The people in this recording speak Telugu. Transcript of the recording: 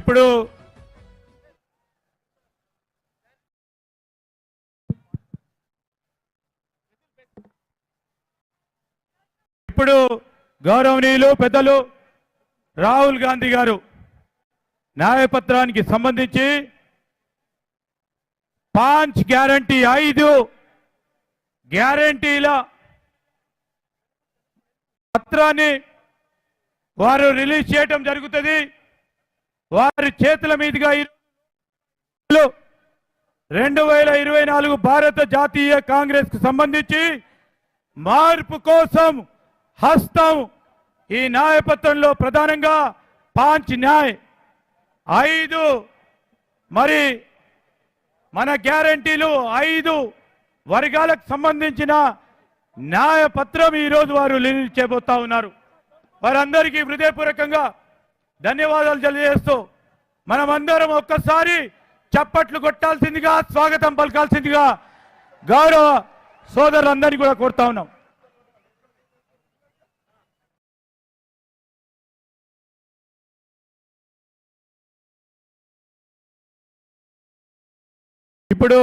ఇప్పుడు గౌరవనీయులు పెద్దలు రాహుల్ గాంధీ గారు న్యాయపత్రానికి సంబంధించి 5 గ్యారంటీ 5 గ్యారంటీల పత్రాన్ని వారు రిలీజ్ చేయడం జరుగుతుంది. వారి చేతుల మీదుగా 2024 భారత జాతీయ కాంగ్రెస్ కు సంబంధించి మార్పు కోసం హస్తం ఈ న్యాయపత్రంలో ప్రధానంగా 5 న్యాయ్ 5 మరి మన గ్యారంటీలు 5 వర్గాలకు సంబంధించిన న్యాయపత్రం ఈరోజు వారు రిలీజ్ చేయబోతా ఉన్నారు. వారందరికీ హృదయపూర్వకంగా ధన్యవాదాలు తెలియజేస్తూ మనమందరం ఒక్కసారి చప్పట్లు కొట్టాల్సిందిగా స్వాగతం పలకాల్సిందిగా గౌరవ సోదరులందరినీ కూడా కోరుతా ఉన్నాం. ఇప్పుడు